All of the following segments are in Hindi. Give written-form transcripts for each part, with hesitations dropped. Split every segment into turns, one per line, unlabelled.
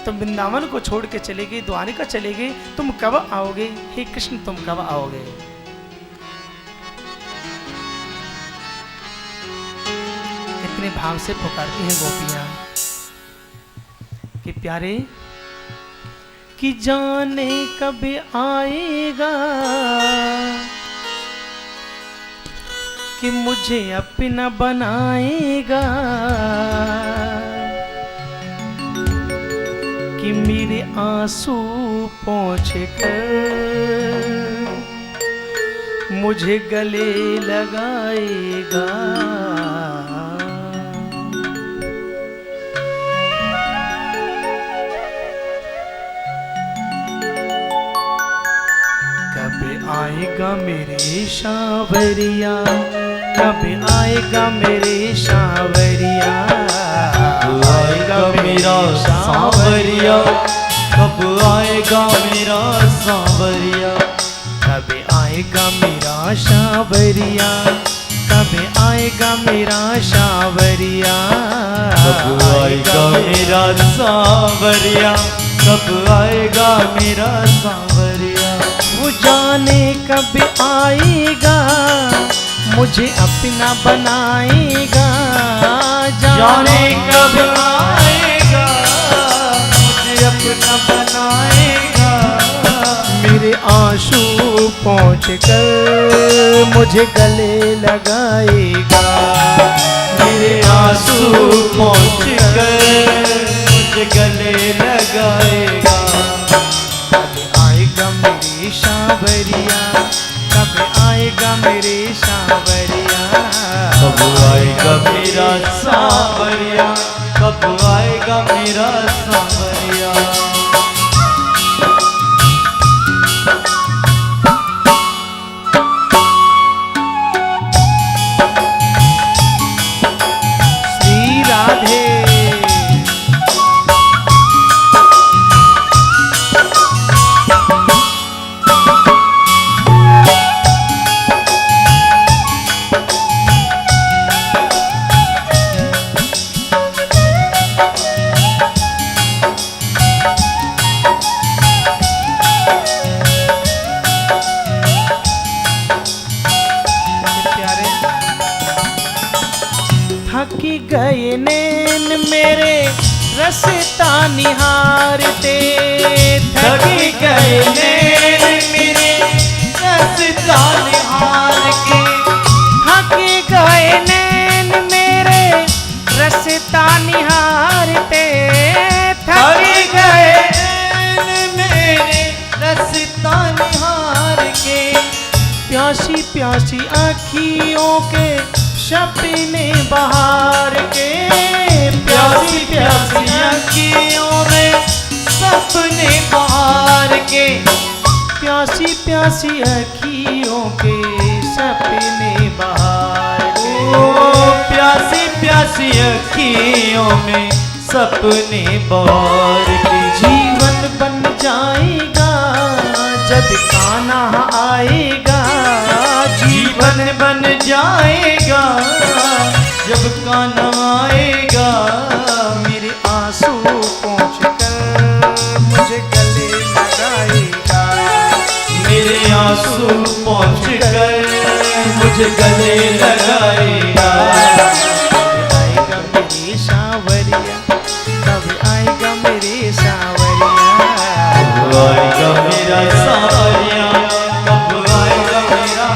तुम वृंदावन को छोड़ के चले गए, द्वारिका चले गए, तुम कब आओगे? हे कृष्ण तुम कब आओगे? इतने भाव से पुकारती हैं गोपियां कि प्यारे कि जाने कब आएगा कि मुझे अपना बनाएगा, कि मेरे आंसू पोंछ कर मुझे गले लगाएगा। कब आएगा मेरे सांवरिया, कब आएगा मेरे सांवरिया,
आएगा मेरा सांवरिया, कब आएगा मेरा सांवरिया,
कब आएगा मेरा सांवरिया, कब आएगा मेरा सांवरिया,
कब आएगा मेरा सांवरिया, कब आएगा मेरा सांवरिया।
वो जाने कब आएगा मुझे अपना बनाएगा,
जाने कब आएगा मुझे अपना बनाएगा,
मेरे आंसू पोंछ कर मुझे गले लगाएगा,
मेरे आंसू पोंछ कर मुझे गले लगाएगा।
कब आएगा मेरे सांवरिया, कब आएगा मेरे सांवरिया,
कब आएगा मेरा सांवरिया, कब आएगा मेरा सांवरिया।
श्री राधे थकी गए नैन मेरे रसता निहारते,
थकी गए नैन मेरे रसता निहार के,
थकी गए नैन मेरे रसता निहारते,
थकी गए नैन मेरे रसता निहार के,
प्यासी प्यासी आँखियों के सपने बहार के,
प्यासी प्यासी आँखियों में सपने बहार के,
प्यासी प्यासी आँखियों के सपने बहार के,
ओ प्यासी प्यासी आँखियों में सपने बहार के।
जीवन बन जाएगा जब कान्हा आएगा,
जीवन बन जाएगा जब कान्हा आएगा,
मेरे आंसू पोंछ कर मुझे गले लगाएगा,
मेरे आंसू पोंछ कर मुझे गले लगाएगा।
कब आएगा मेरे सांवरिया, कब आएगा मेरे सांवरिया,
कब आएगा मेरा सांवरिया, कब आएगा मेरा।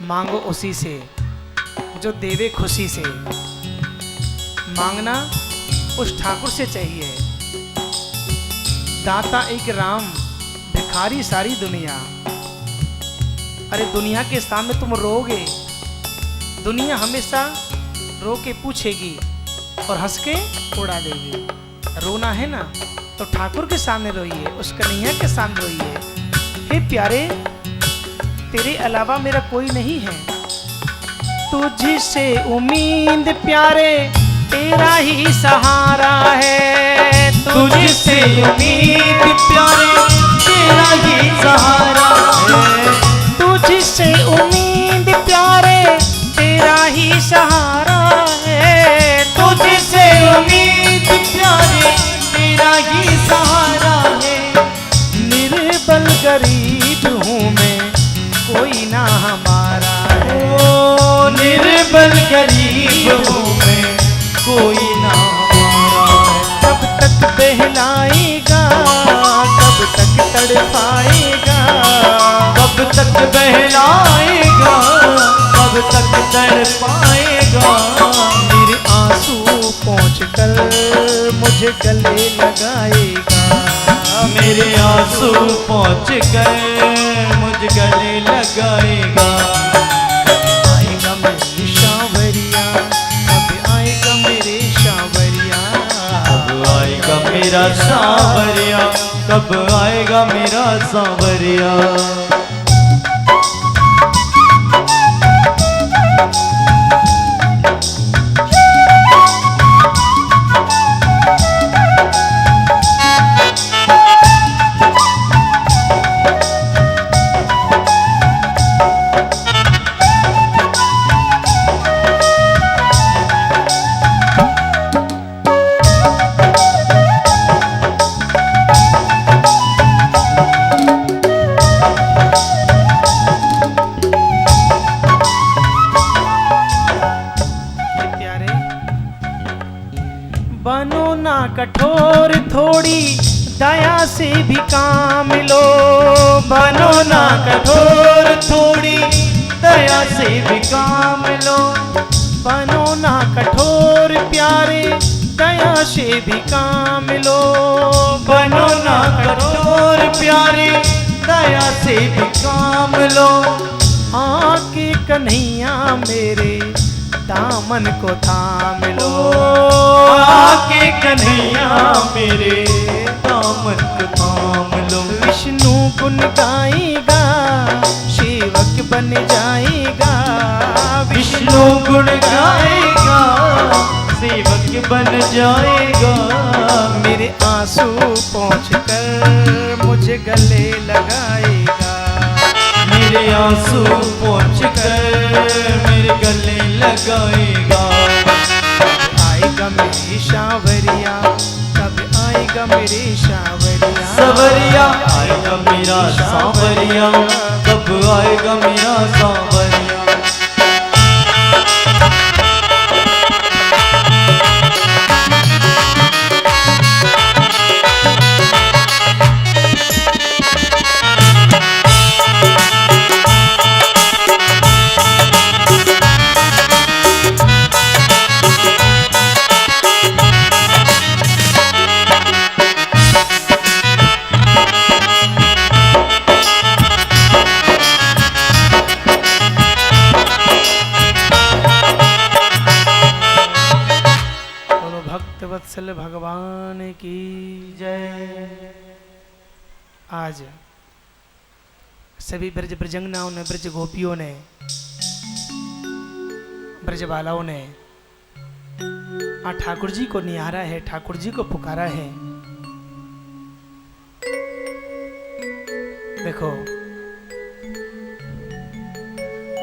मांगो उसी से जो देवे खुशी से। मांगना उस ठाकुर से चाहिए। दाता एक राम, भिखारी सारी दुनिया। अरे दुनिया के सामने तुम रोगे, दुनिया हमेशा रो के पूछेगी और हंस के उड़ा देगी। रोना है ना तो ठाकुर के सामने रोइए, उस कन्हैया के सामने रोइए। हे प्यारे, तेरे अलावा मेरा कोई नहीं है। तुझसे उम्मीद प्यारे तेरा ही सहारा है।
तुझसे उम्मीद प्यारे तेरा ही सहारा है।
तुझसे उम्मीद प्यारे तेरा ही सहारा है।
तुझसे उम्मीद प्यारे तेरा ही सहारा है।
निर्बल गरीब हूँ मैं, कोई ना हमारा है।
ओ निर्बल गरीब हूँ मैं, कोई ना हमारा है।
कब तक बहलाएगा, कब तक तड़पाएगा,
कब तक बहलाएगा, कब तक तड़पाएगा।
मेरे आंसू पहुँच कर मुझे गले लगाएगा।
मेरे आंसू पहुँच कर मुझ गले लगाएगा।
आएगा मेरी शावरिया, कब आएगा मेरे शावरिया।
कब आएगा मेरा सांवरिया, कब आएगा मेरा सांवरिया।
बनो ना कठोर, थोड़ी दया से भी काम लो।
बनो ना कठोर, थोड़ी दया से भी काम लो।
बनो ना कठोर प्यारे, दया से भी काम लो।
बनो ना कठोर प्यारे, दया से भी काम लो।
आके कन्हैया मेरे दामन को थाम लो।
आके कन्हैया मेरे दामन को थाम लो।
विष्णु गुण गाएगा, सेवक बन जाएगा।
विष्णु गुण गाएगा, सेवक बन जाएगा।
मेरे आंसू पहुँच कर मुझे गले लगाएगा।
मेरे आंसू पहुँच कर मेरे गले लगाएगा।
आएगा मेरी शावरिया, कब आएगा मेरी शावरिया।
सवरिया आएगा मेरा सांवरिया, कब आएगा मेरा सांवरिया।
वत्सल भगवान की जय। आज सभी ब्रज ब्रजंगनाओं ने, ब्रज गोपियों ने, ब्रज बालाओं ने ठाकुर जी को निहारा है, ठाकुर जी को पुकारा है। देखो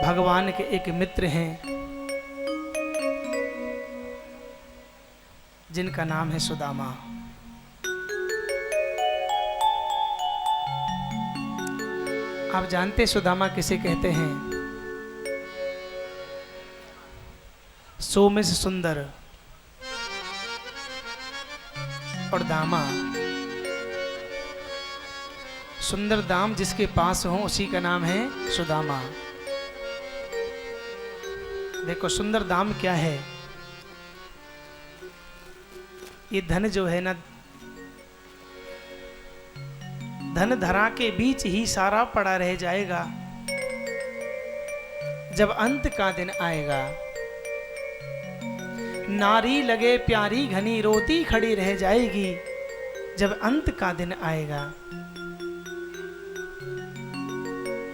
भगवान के एक मित्र हैं जिनका नाम है सुदामा। आप जानते सुदामा किसे कहते हैं? सो में से सुंदर और दामा। सुंदर दाम जिसके पास हो उसी का नाम है सुदामा। देखो सुंदर दाम क्या है। ये धन जो है ना, धन धरा के बीच ही सारा पड़ा रह जाएगा। जब अंत का दिन आएगा, नारी लगे प्यारी घनी रोती खड़ी रह जाएगी। जब अंत का दिन आएगा।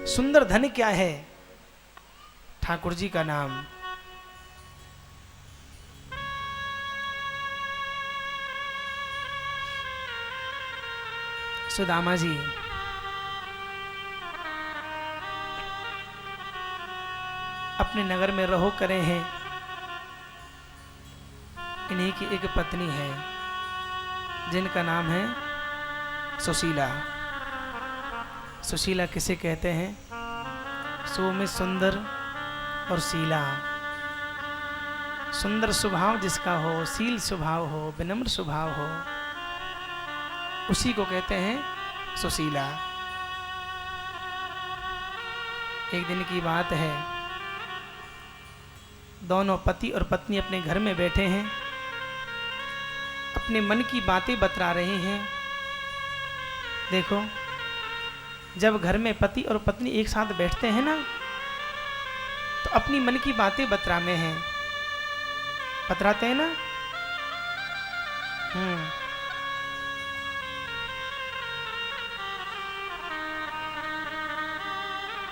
सुंदर धन क्या है? ठाकुर जी का नाम। सुदामा जी अपने नगर में रहो करे हैं। इन्हीं की एक पत्नी है जिनका नाम है सुशीला। सुशीला किसे कहते हैं? सो में सुंदर और शीला। सुंदर स्वभाव जिसका हो, शील स्वभाव हो, विनम्र स्वभाव हो, उसी को कहते हैं सुशीला। एक दिन की बात है, दोनों पति और पत्नी अपने घर में बैठे हैं, अपने मन की बातें बतला रहे हैं। देखो, जब घर में पति और पत्नी एक साथ बैठते हैं ना, तो अपनी मन की बातें बतराते हैं, बतराते हैं ना।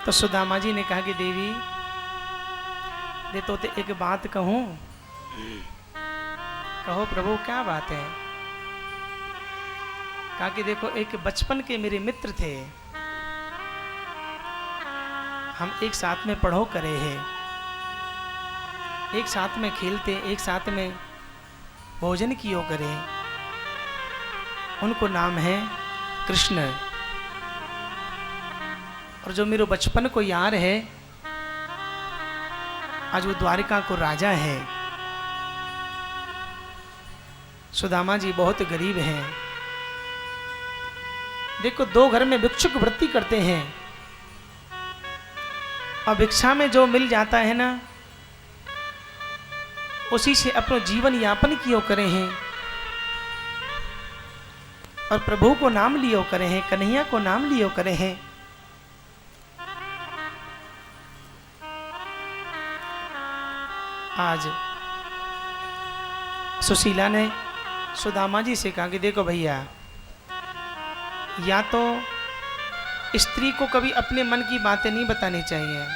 तो सुदामा जी ने कहा कि देवी दे तो एक बात कहूं। कहो प्रभु, क्या बात है? कहा कि देखो, एक बचपन के मेरे मित्र थे, हम एक साथ में पढ़ो करे हैं, एक साथ में खेलते, एक साथ में भोजन कियो करे। उनको नाम है कृष्ण। और जो मेरे बचपन को यार है, आज वो द्वारिका को राजा है। सुदामा जी बहुत गरीब हैं। देखो, दो घर में भिक्षुक वृत्ति करते हैं, और भिक्षा में जो मिल जाता है ना, उसी से अपना जीवन यापन कियो करे हैं, और प्रभु को नाम लियो करे हैं, कन्हैया को नाम लियो करे हैं। आज सुशीला ने सुदामा जी से कहा कि देखो भैया, या तो स्त्री को कभी अपने मन की बातें नहीं बतानी चाहिए।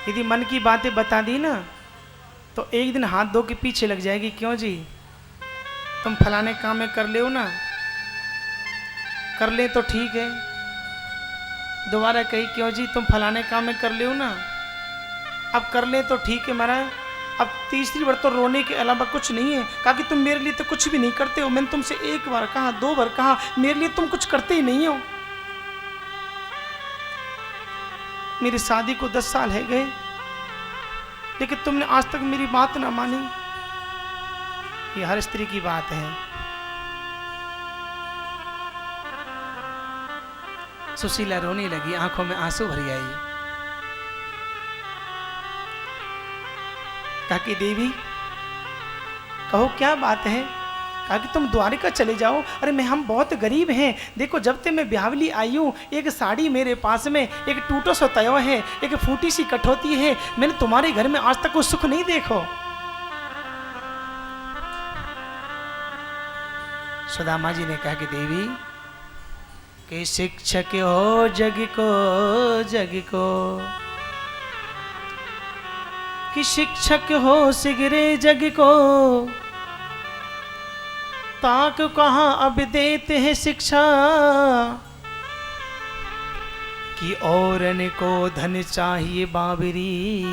यदि मन की बातें बता दी ना, तो एक दिन हाथ धो के पीछे लग जाएगी। क्यों जी, तुम फलाने काम में कर ले हो ना, कर ले तो ठीक है। दोबारा कही, क्यों जी तुम फलाने काम में कर ले हो ना, अब कर ले तो ठीक है महाराज। अब तीसरी बार तो रोने के अलावा कुछ नहीं है। कहा कि तुम मेरे लिए तो कुछ भी नहीं करते हो। मैंने तुमसे एक बार कहा, दो बार कहा, मेरे लिए तुम कुछ करते ही नहीं हो। मेरी शादी को 10 साल है गए, लेकिन तुमने आज तक मेरी बात ना मानी। ये हर स्त्री की बात है। सुशीला रोने लगी, आंखों में आंसू भरी आई। कहा कि देवी, कहो क्या बात है? कहा कि तुम द्वारिका चले जाओ। अरे हम बहुत गरीब हैं। देखो, जब से मैं ब्यावली आई हूँ, एक साड़ी मेरे पास में, एक टूटो सो तयो है, एक फूटी सी कठौती है। मैंने तुम्हारे घर में आज तक वो सुख नहीं देखो। सुदामा जी ने कहा कि देवी, कि शिक्षक हो जग को, कि शिक्षक हो सिगरे जग को, ताक कहाँ अब देते हैं शिक्षा, कि औरन को धन चाहिए बाबरी,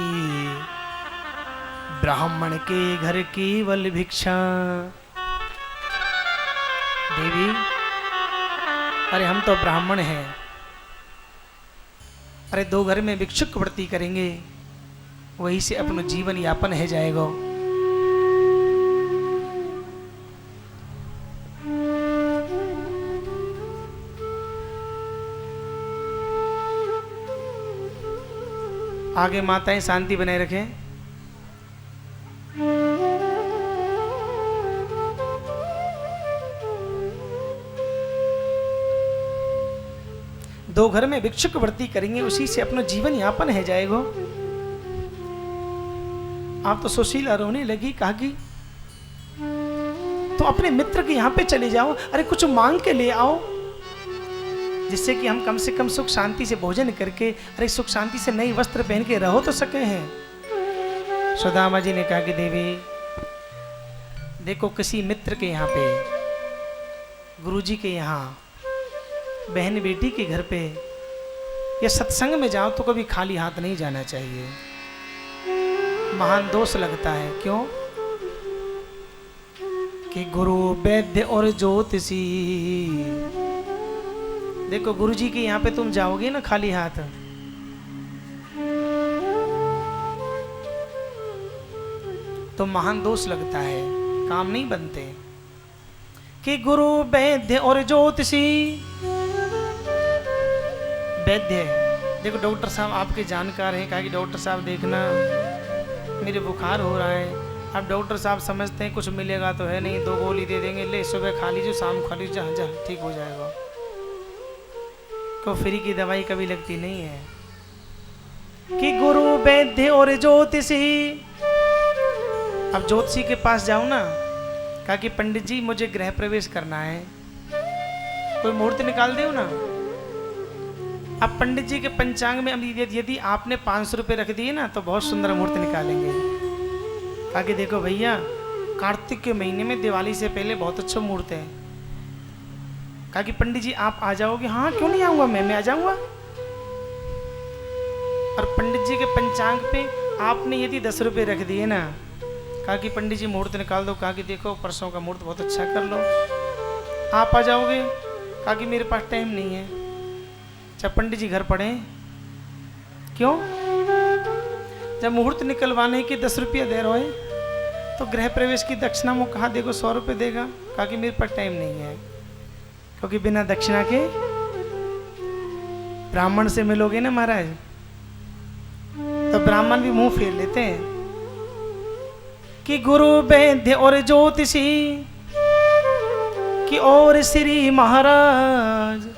ब्राह्मण के घर केवल भिक्षा। देवी, अरे हम तो ब्राह्मण हैं, अरे दो घर में भिक्षुक वृत्ति करेंगे, वही से अपना जीवन यापन है जाएगा। आगे माताएं शांति बनाए रखें। दो घर में भिक्षुक वृत्ति करेंगे, उसी से अपना जीवन यापन है जाएगा। आप तो सुशीला रोने लगी, कहा कि तो अपने मित्र के यहाँ पे चले जाओ, अरे कुछ मांग के ले आओ, जिससे कि हम कम से कम सुख शांति से भोजन करके, अरे सुख शांति से नई वस्त्र पहन के रहो तो सके हैं। सुदामा जी ने कहा कि देवी देखो, किसी मित्र के यहाँ पे, गुरुजी के यहाँ, बहन बेटी के घर पे या सत्संग में जाओ तो कभी खाली हाथ नहीं जाना चाहिए। महान दोष लगता है। क्यों? कि गुरु वैद्य और ज्योतिषी। देखो गुरुजी के यहाँ पे तुम जाओगे ना खाली हाथ, तो महान दोष लगता है, काम नहीं बनते। कि गुरु वैद्य और ज्योतिषी। वैद्य, देखो डॉक्टर साहब आपके जानकार हैं, कहा कि डॉक्टर साहब देखना मेरे बुखार हो रहा है। अब डॉक्टर साहब समझते हैं कुछ मिलेगा तो है नहीं, 2 गोली दे देंगे, ले सुबह खा लीजिए, शाम खा लीजिए, जहाँ जहाँ ठीक हो जाएगा। को फ्री की दवाई कभी लगती नहीं है। कि गुरु वैद्य और ज्योतिषी। अब ज्योतिषी के पास जाओ ना, कहा कि पंडित जी मुझे गृह प्रवेश करना है, कोई मुहूर्त निकाल दो ना। अब पंडित जी के पंचांग में यदि आपने 500 रुपये रख दिए ना तो बहुत सुंदर मुहूर्त निकालेंगे। कहा कि देखो भैया, कार्तिक के महीने में दिवाली से पहले बहुत अच्छा मुहूर्त है। कहा कि पंडित जी आप आ जाओगे? हाँ क्यों नहीं आऊँगा, मैं आ जाऊँगा। और पंडित जी के पंचांग पे आपने यदि 10 रुपये रख दिए ना, कहा कि पंडित जी मुहूर्त निकाल दो। कहा कि देखो परसों का मुहूर्त बहुत अच्छा कर लो, आप आ जाओगे? कहा कि मेरे पास टाइम नहीं है। अच्छा पंडित जी घर पड़े? क्यों? जब मुहूर्त निकलवाने के 10 रुपया दे रहे हो तो गृह प्रवेश की दक्षिणा में कहा देखो 100 रुपये देगा। कहा कि मेरे पास टाइम नहीं है, क्योंकि बिना दक्षिणा के ब्राह्मण से मिलोगे ना महाराज, तो ब्राह्मण भी मुंह फेर लेते हैं। कि गुरु वैद्य और ज्योतिषी कि और श्री महाराज।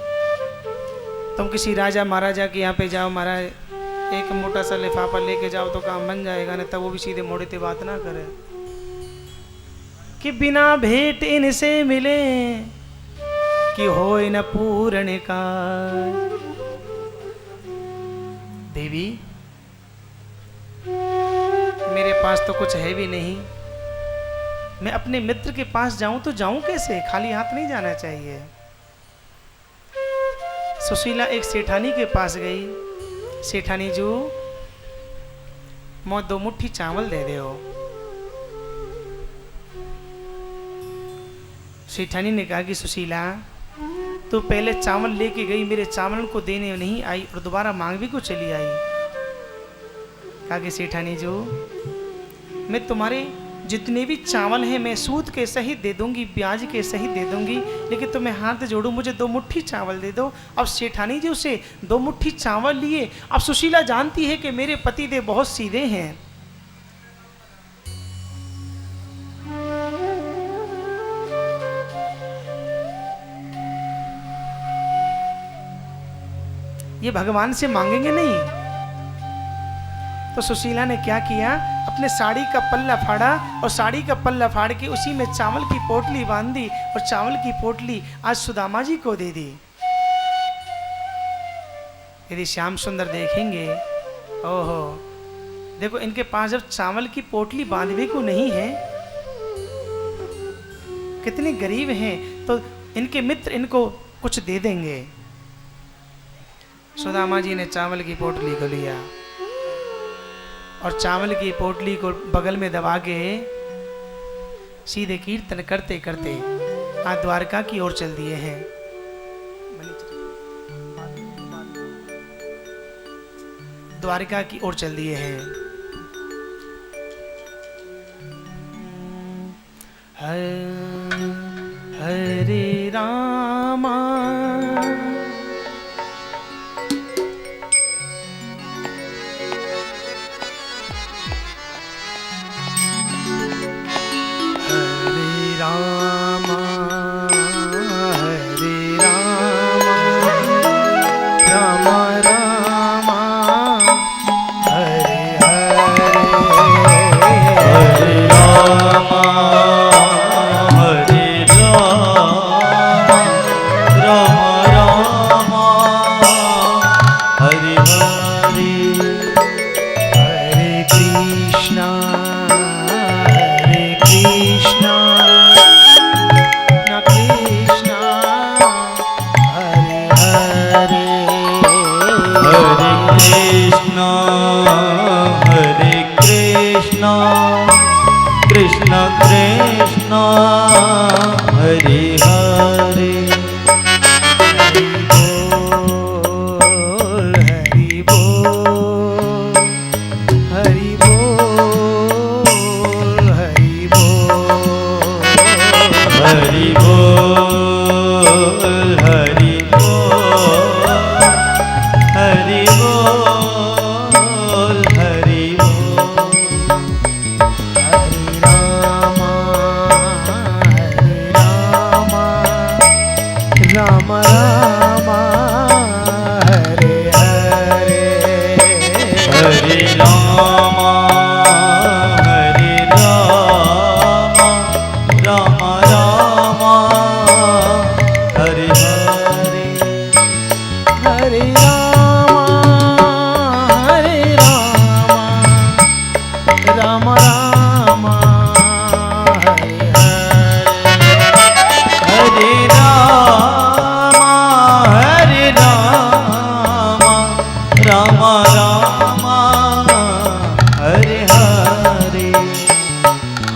तुम किसी राजा महाराजा के यहाँ पे जाओ, महाराज एक मोटा सा लिफाफा लेके जाओ तो काम बन जाएगा, नहीं तब वो भी सीधे मोड़े ते बात ना करे। कि बिना भेंट इनसे मिले कि होए न पूर्ण का। देवी मेरे पास तो कुछ है भी नहीं, मैं अपने मित्र के पास जाऊं तो जाऊं कैसे? खाली हाथ नहीं जाना चाहिए। सुशीला एक सेठानी के पास गई। सेठानी जो मो 2 मुट्ठी चावल दे दे। सेठानी ने कहा कि सुशीला तो पहले चावल लेके गई, मेरे चावल को देने नहीं आई और दोबारा मांग भी को चली आई। कहा कि सेठानी जो मैं तुम्हारे जितने भी चावल हैं मैं सूद के सहित दे दूंगी, ब्याज के सहित दे दूंगी, लेकिन तुम्हें हाथ जोड़ू, मुझे 2 मुट्ठी चावल दे दो। अब सेठानी जी उसे 2 मुट्ठी चावल लिए। अब सुशीला जानती है कि मेरे पति देव बहुत सीधे हैं। ये भगवान से मांगेंगे नहीं। तो सुशीला ने क्या किया, अपने साड़ी का पल्ला फाड़ा और साड़ी का पल्ला फाड़ के उसी में चावल की पोटली बांधी और चावल की पोटली आज सुदामा जी को दे दी। यदि श्याम सुंदर देखेंगे, ओहो देखो इनके पास जब चावल की पोटली बांधने को नहीं है, कितने गरीब हैं, तो इनके मित्र इनको कुछ दे देंगे। सुदामा जी ने चावल की पोटली को लिया और चावल की पोटली को बगल में दबा के सीधे कीर्तन करते करते आज द्वारका की ओर चल दिए हैं। द्वारका की ओर चल दिए हैं। हरे रामा
कृष्ण कृष्ण हरे हरे
हरि बोल हरि बोल
हरि बोल हरि बोल
हरि रामा राम रामा हरे हरे
हरे रामा हरे रामा राम रामा हरे हरे
हरे राम राम हरे हरे
हरे रामा हरे रामा राम रामा हरे हरे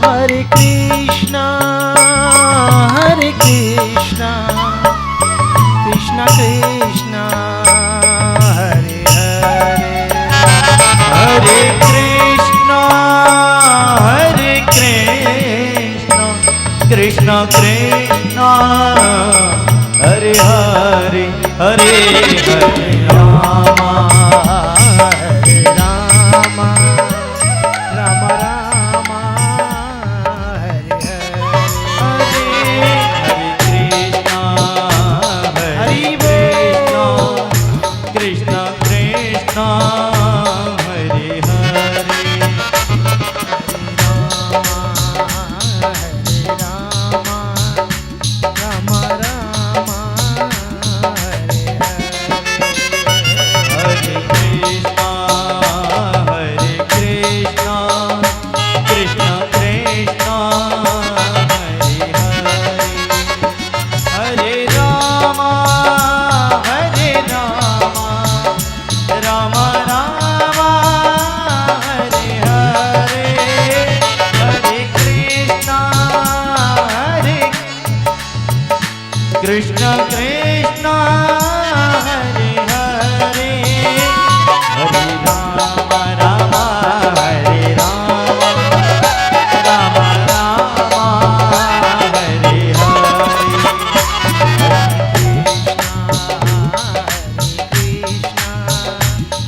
हरे कृष्णा कृष्णा कृष्णा हरे हरे
हरे कृष्णा कृष्ण कृष्ण हरे हरे हरे हरे रामा
हरे राम राम राम हरे हरे
हरे कृष्णा
हरि
कृष्ण कृष्ण हरे हरे
राम राम हरे
हरे कृष्णा कृष्ण कृष्ण हरे हरे हरे राम राम राम हरे हरे हरे कृष्णा कृष्ण कृष्ण हरे हरे हरे राम हरे राम राम हरे हरे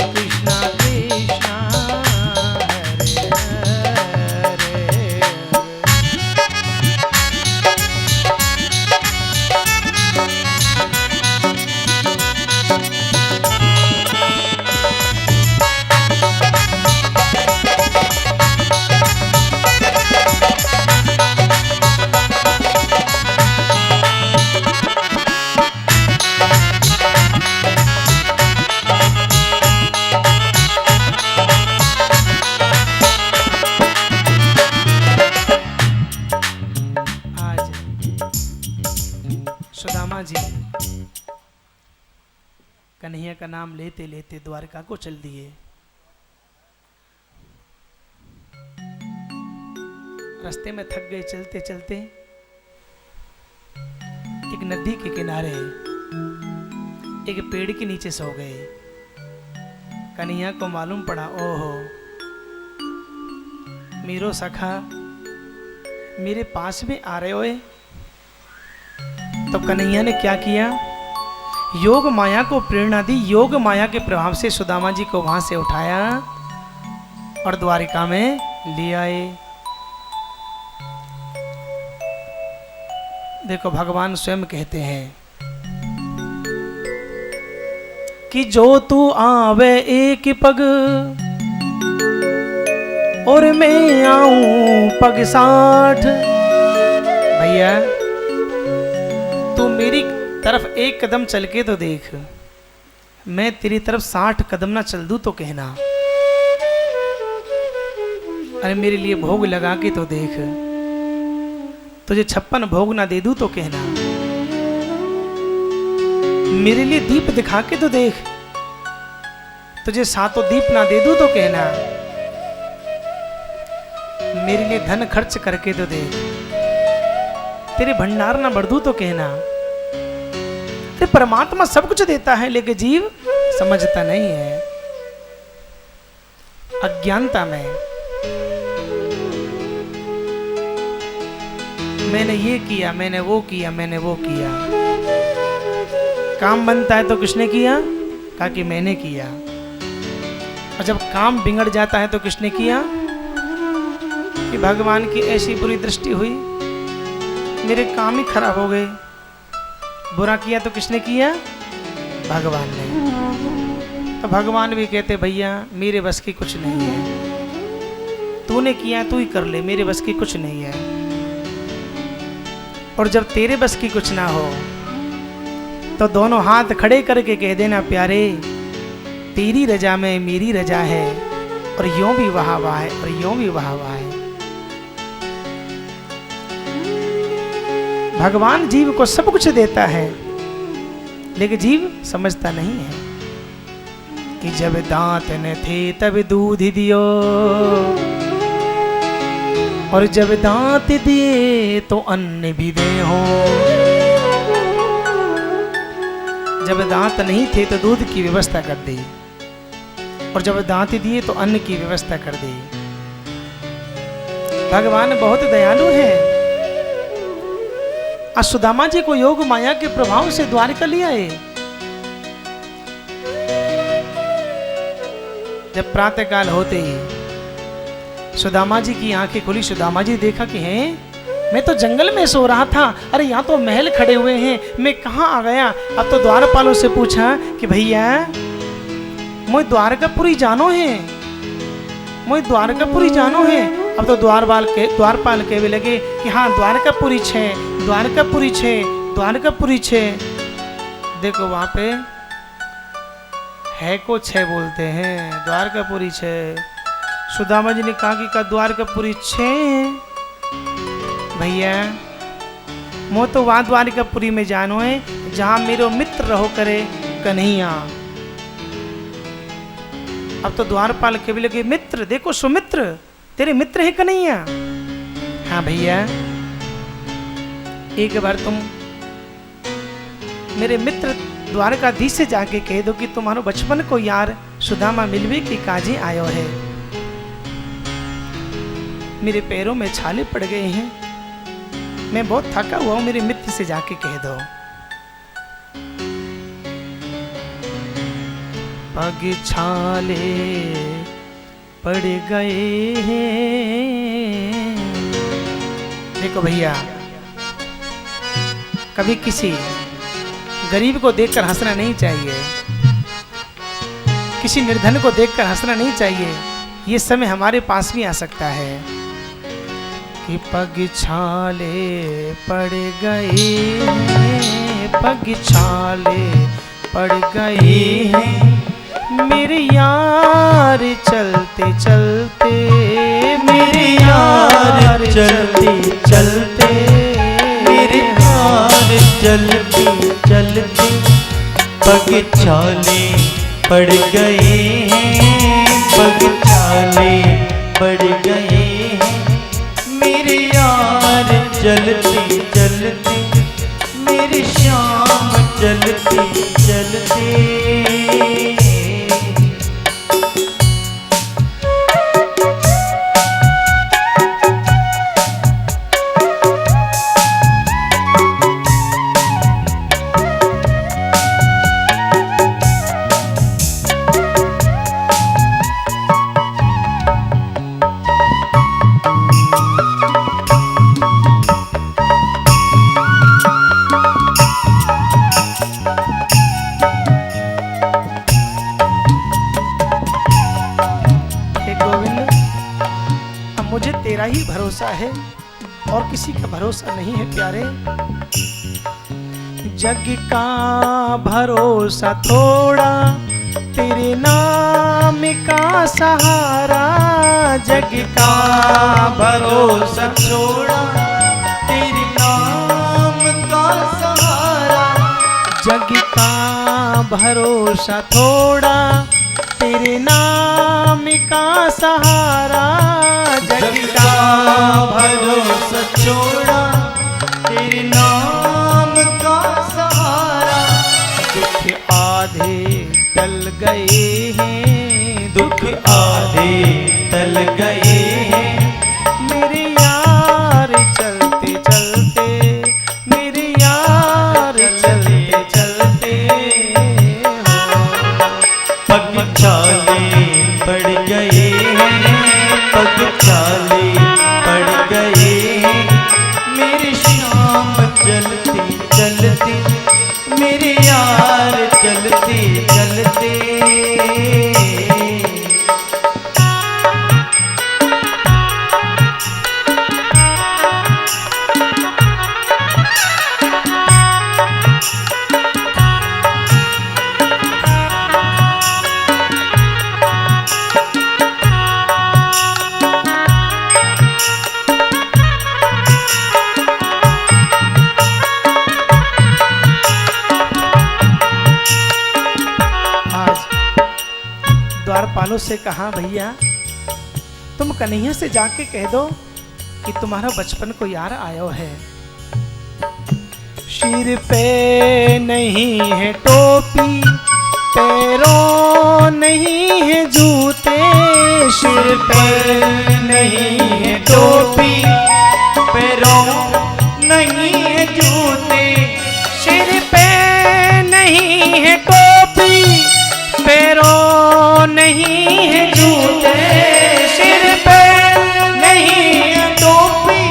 कृष्णा कृष्णा हरे हरे आज सुदामा जी कन्हैया का नाम लेते लेते द्वारका को चल दिए। रास्ते में थक गए चलते चलते, एक नदी के किनारे एक पेड़ के नीचे सो गए। कन्हैया को मालूम पड़ा, ओहो मेरो सखा मेरे पास में आ रहे होए। तो कन्हैया ने क्या किया, योग माया को प्रेरणा दी। योग माया के प्रभाव से सुदामा जी को वहां से उठाया और द्वारिका में ले आए। देखो भगवान स्वयं कहते हैं कि जो तू आवे एक पग और मैं आऊं पग 60। भैया तू मेरी तरफ एक कदम चल के तो देख, मैं तेरी तरफ 60 कदम ना चल दूं तो कहना। अरे मेरे लिए भोग लगा के तो देख, तुझे 56 भोग ना दे दूं तो कहना। मेरे लिए दीप दिखा के तो देख, तुझे 7 दीप ना दे दूं तो कहना। मेरे लिए धन खर्च करके तो दे, तेरे भंडार ना बढ़ दूं तो कहना। अरे परमात्मा सब कुछ देता है, लेकिन जीव समझता नहीं है, अज्ञानता में। मैंने ये किया, मैंने वो किया, मैंने वो किया। काम बनता है तो किसने किया? कहा कि मैंने किया। और जब काम बिगड़ जाता है तो किसने किया? कि भगवान की ऐसी बुरी दृष्टि हुई, मेरे काम ही खराब हो गए। बुरा किया तो किसने किया? भगवान ने। तो भगवान भी कहते भैया मेरे बस की कुछ नहीं है, तूने किया तू ही कर ले, मेरे बस की कुछ नहीं है। और जब तेरे बस की कुछ ना हो तो दोनों हाथ खड़े करके कह देना प्यारे, तेरी रजा में मेरी रजा है, और यूं भी वाह वाह है, और यूं भी वाह वाह है। भगवान जीव को सब कुछ देता है, लेकिन जीव समझता नहीं है कि जब दांत न थे तब दूध दियो, और जब दांत दिए तो अन्न भी दे हो। जब दांत नहीं थे तो दूध की व्यवस्था कर दी, और जब दांत दिए तो अन्न की व्यवस्था कर दी। भगवान बहुत दयालु है। आज सुदामा जी को योग माया के प्रभाव से द्वारका ले आए। जब प्रातः काल होते ही सुदामा जी की आंखें खुली, सुदामा जी देखा कि हैं मैं तो जंगल में सो रहा था, अरे यहाँ तो महल खड़े हुए हैं, मैं कहाँ आ गया। अब तो द्वारपालों से पूछा कि भैया मोई द्वारकापुरी जानो है, मोई द्वारकापुरी जानो है। अब तो द्वारपाल कहने लगे कि हाँ द्वारकापुरी छे, द्वारकापुरी छे, द्वारकापुरी छे। देखो वहाँ पे है को छे बोलते हैं, द्वारकापुरी छे। सुदामा जी ने कहा कि का द्वारकापुरी छे भैया, मो तो वहाँ द्वारकापुरी में जानो है जहाँ मेरो मित्र रहो करे कन्हैया। अब तो द्वारपाल के भी लगे मित्र, देखो सुमित्र तेरे मित्र है कन्हैया। हाँ भैया एक बार तुम मेरे मित्र द्वारकाधीश से जाके कह दो कि तुम्हारो बचपन को यार सुदामा मिलवे की काजे आयो है, मेरे पैरों में छाले पड़ गए हैं, मैं बहुत थका हुआ हूं, मेरे मित्र से जाके कह दो। पग छाले पड़ गए हैं। देखो भैया कभी किसी गरीब को देखकर हंसना नहीं चाहिए, किसी निर्धन को देखकर हंसना नहीं चाहिए। ये समय हमारे पास भी आ सकता है कि पग छाले पड़ गए हैं, पग छाले पड़ गए हैं, मेरे यार चलते चलते, मेरे यार चलते चलते,
मेरे यार चलते चलते पग छाले पड़ गए हैं, पग छाले पड़ गए हैं, मेरे यार चलते चलते, मेरे श्याम चलते चलते।
तेरा ही भरोसा है और किसी का भरोसा नहीं है प्यारे। जग का भरोसा थोड़ा, तेरे नाम का सहारा, जग का भरोसा
छोड़ा, तेरे नाम का सहारा,
जग का भरोसा थोड़ा, तेरे नाम का सहारा,
जग का
द्वारपालों से कहा, भैया तुम कन्हैया से जाके कह दो कि तुम्हारा बचपन को यार आयो है। सिर पे नहीं है टोपी, पैरों नहीं है जूते।
सिर पे नहीं है टोपी, पैरों नहीं है जूते।
सिर पे नहीं है टोपी, पैरों नहीं है जूते।
सिर पे नहीं है टोपी,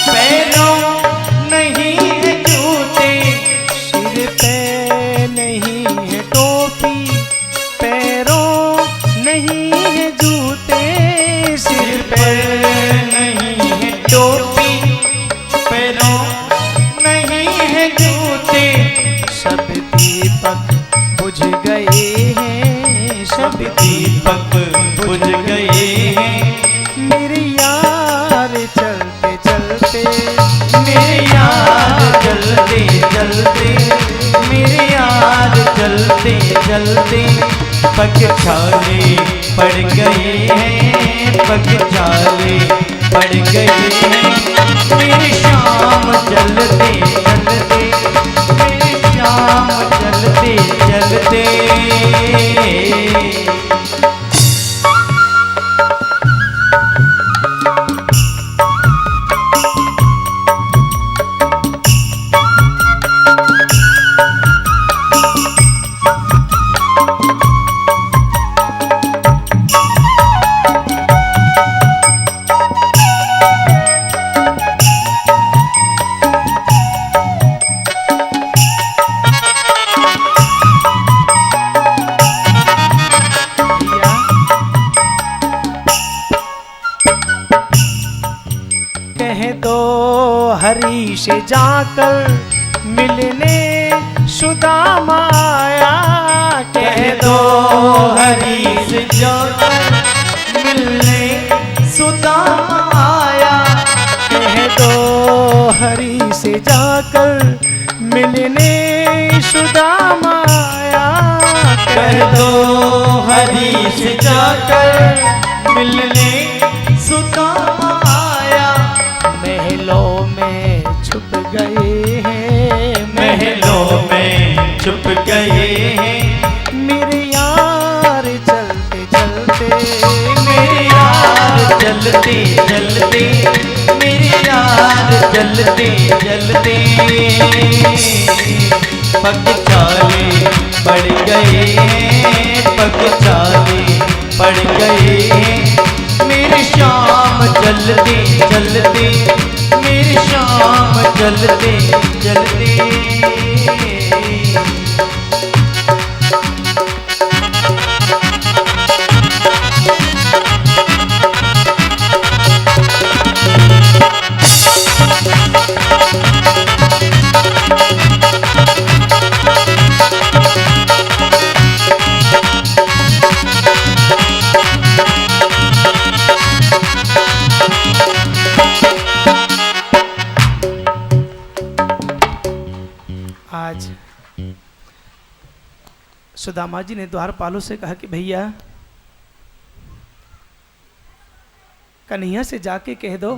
पैरों नहीं है जूते।
सिर पे नहीं है टोपी, पैरों नहीं है जूते।
सिर पे नहीं है टोपी, पैरों नहीं है जूते।
सब दीपक बुझ गए हैं,
सब दीपक बुझ गए हैं।
मेरे यार चलते चलते,
मेरे यार चलते चलते, मेरे यार चलते चलते पग छाले पड़ गए हैं, पग छाले पड़ गए हैं। मेरी शाम चलते चलते, मेरी शाम चलते चलते।
भैया कह दो हरी से जाकर मिलने सुदामा आया।
कह दो हरी से जाकर मिलने सुदामा आया।
कह दो हरी से जाकर मिलने सुदामा आया।
कह दो हरी से जाकर मिलने सुदामा आया।
महलों में छुप गए हैं,
महलों में छुप गए हैं।
मेरे यार चलते चलते,
मेरे यार चलते चलते, मेरे यार चलते चलते पग चाले पड़ गए हैं, पग चाले पड़ गए हैं। मेरी शाम चलते चलते, मेरी शाम चलते चलते।
आज सुदामा जी ने द्वारपालों से कहा कि भैया कन्हैया से जाके कह दो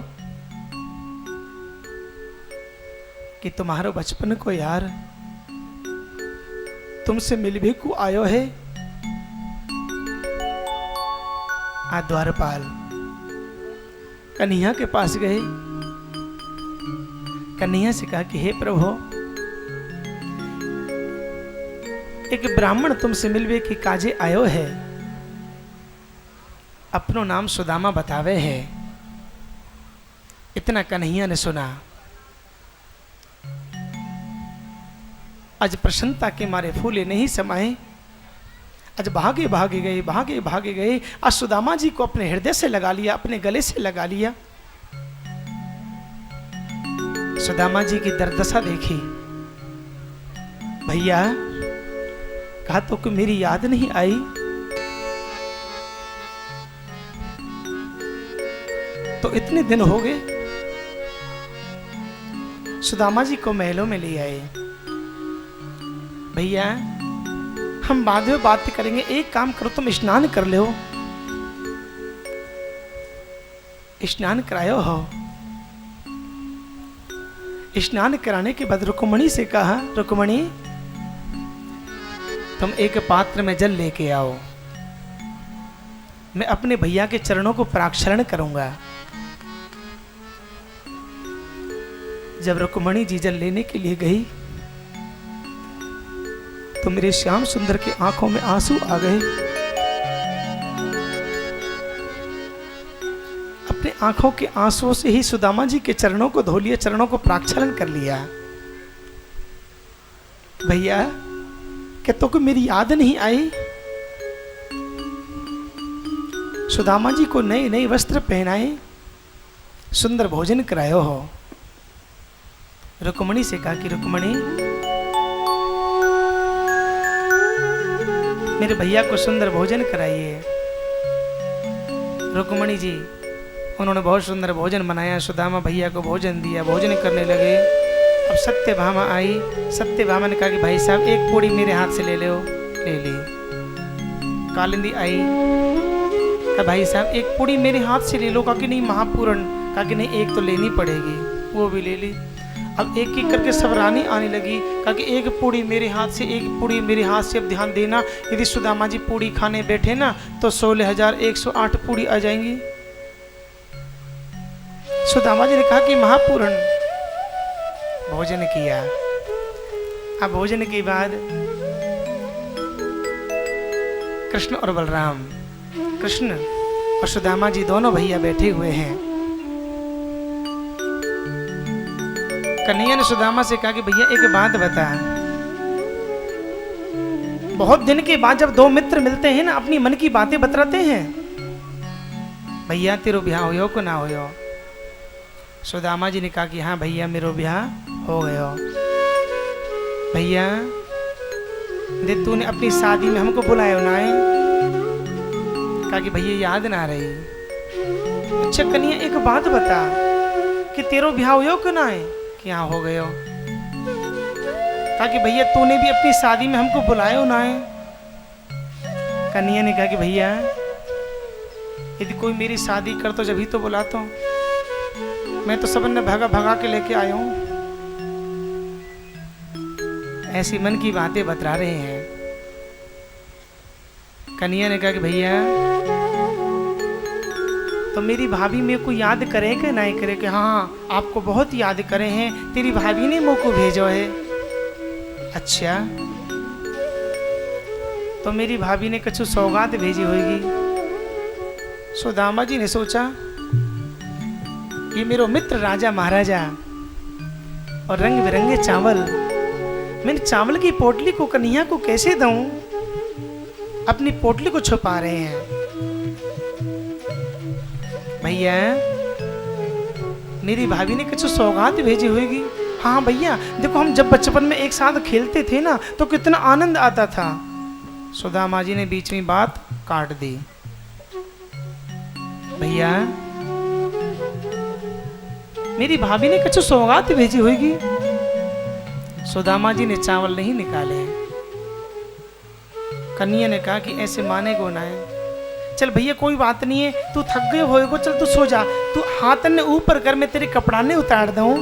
कि तुम्हारो बचपन को यार तुमसे मिलने को आयो है। आ द्वारपाल कन्हैया के पास गए, कन्हैया से कहा कि हे प्रभु, एक ब्राह्मण तुमसे मिलवे की काजे आयो है, अपनो नाम सुदामा बतावे है। इतना कन्हैया ने सुना। आज प्रसन्नता के मारे फूले नहीं समाये। आज भागे भागे गए, भागे भागे गए। आज सुदामा जी को अपने हृदय से लगा लिया, अपने गले से लगा लिया। सुदामा जी की दुर्दशा देखी। भैया कहा तो कि मेरी याद नहीं आई। तो इतने दिन हो गए। सुदामा जी को महलों में ले आए। भैया हम बाद में बात करेंगे, एक काम करो, तुम स्नान कर लो, स्नान करायो हो। स्नान कराने के बाद रुक्मणी से कहा, रुक्मणी तुम एक पात्र में जल लेके आओ, मैं अपने भैया के चरणों को प्राक्षरण करूंगा। जब रुक्मणी जी जल लेने के लिए गई तो मेरे श्याम सुंदर की आंखों में आंसू आ गए। अपने आंखों के आंसुओं से ही सुदामा जी के चरणों को धो लिया, चरणों को प्राक्षरण कर लिया। भैया क्या तो मेरी याद नहीं आई? सुदामा जी को नए नए वस्त्र पहनाए, सुंदर भोजन करायो हो। रुक्मणी से कहा कि रुक्मणी मेरे भैया को सुंदर भोजन कराइए। रुक्मणी जी उन्होंने बहुत सुंदर भोजन बनाया, सुदामा भैया को भोजन दिया, भोजन करने लगे। अब सत्यभामा आई, सत्यभामा ने कहा कि भाई साहब एक पूड़ी मेरे हाथ से ले लो। ले ली। कालिंदी आई, कहा भाई साहब एक पूड़ी मेरे हाथ से ले लो। कहा कि नहीं महापूर्ण, कहा कि नहीं एक तो लेनी पड़ेगी, वो भी ले ली। अब एक एक करके सब रानी आने लगी, कहा कि एक पूड़ी मेरे हाथ से, एक पूड़ी मेरे हाथ से। अब ध्यान देना, यदि सुदामा जी पूड़ी खाने बैठे ना तो 16,108 पूड़ी आ जाएंगी। सुदामा जी ने कहा कि महापूर्ण भोजन किया। अब भोजन के बाद कृष्ण और बलराम, कृष्ण और सुदामा जी दोनों भैया बैठे हुए हैं। कन्हैया ने सुदामा से कहा कि भैया एक बात बता, बहुत दिन के बाद जब दो मित्र मिलते हैं ना अपनी मन की बातें बतलाते हैं। भैया तेरो ब्याह हो को ना हो? सुदामा जी ने कहा कि हाँ भैया मेरो ब्याह हो गयो। भैया दे तूने अपनी शादी में हमको बुलाया ना है? कहा कि भैया याद ना रही। अच्छा कन्हैया एक बात बता कि तेरो ब्याह हो को ना है? कि हाँ हो गयो। कहा कि भैया तूने भी अपनी शादी में हमको बुलाया ना है? कन्हैया ने कहा कि भैया यदि कोई मेरी शादी कर तो जब ही तो बुलाता हूँ, मैं तो सबने भगा भगा के लेके आया हूँ। ऐसी मन की बातें बतला रहे हैं। कन्हैया ने कहा कि भैया तो मेरी भाभी मेरे को याद करे कि नहीं करे? कि हाँ आपको बहुत याद करे हैं, तेरी भाभी ने मुझको भेजो है। अच्छा तो मेरी भाभी ने कुछ सौगात भेजी होगी। सुदामा जी ने सोचा ये मेरो मित्र राजा महाराजा और रंग बिरंगे चावल, मैंने चावल की पोटली को कन्हैया को कैसे दूं? अपनी पोटली को छुपा रहे हैं। भैया मेरी भाभी ने कुछ सौगात भेजी होगी। हाँ भैया देखो हम जब बचपन में एक साथ खेलते थे ना तो कितना आनंद आता था। सुदामा जी ने बीच में बात काट दी। भैया मेरी भाभी ने कुछ सौगात भेजी होगी। सुदामा जी ने चावल नहीं निकाले। कन्हैया ने कहा कि ऐसे माने को ना है। चल भैया कोई बात नहीं है, तू थक गए होएगो, चल तू सो जा, तू हाथ ने ऊपर कर, मैं तेरे कपड़ा ने उतार दूं।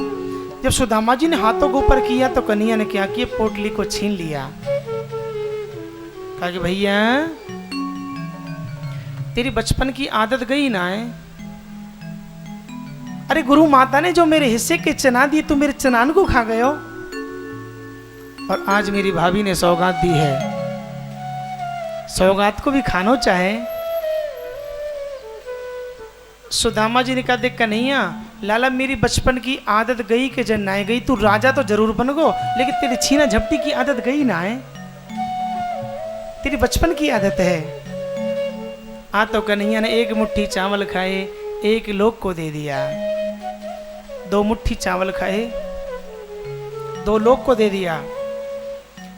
जब सुदामा जी ने हाथों को ऊपर किया तो कन्हैया ने क्या किया, पोटली को छीन लिया। कहा कि भैया तेरी बचपन की आदत गई ना है? अरे गुरु माता ने जो मेरे हिस्से के चना दिए तू मेरे चनान को खा गए हो, और आज मेरी भाभी ने सौगात दी है, सौगात को भी खानो चाहे। सुदामा जी ने कहा देख कन्हैया लाला मेरी बचपन की आदत गई कि जन ना गई, तू राजा तो जरूर बन गो लेकिन तेरी छीना झपटी की आदत गई ना है, तेरी बचपन की आदत है। आ तो कन्हैया ने एक मुट्ठी चावल खाए, एक लोग को दे दिया। 2 मुट्ठी चावल खाए, 2 लोग को दे दिया।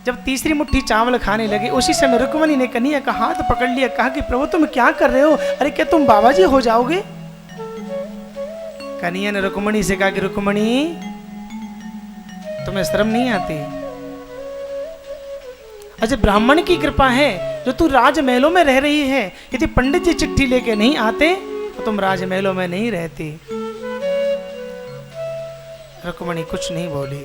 जब तीसरी मुट्ठी चावल खाने लगे उसी समय रुक्मणी ने कन्हैया का हाथ पकड़ लिया। कहा कि प्रभु तुम क्या कर रहे हो? अरे क्या तुम बाबा जी हो जाओगे? कन्हैया ने रुक्मणी से कहा कि रुक्मणी तुम्हें शर्म नहीं आती? अच्छा ब्राह्मण की कृपा है जो तू राजमहलों में रह रही है, यदि पंडित जी चिट्ठी लेके नहीं आते तो तुम राजमहलों में नहीं रहती। रुक्मणी कुछ नहीं बोली।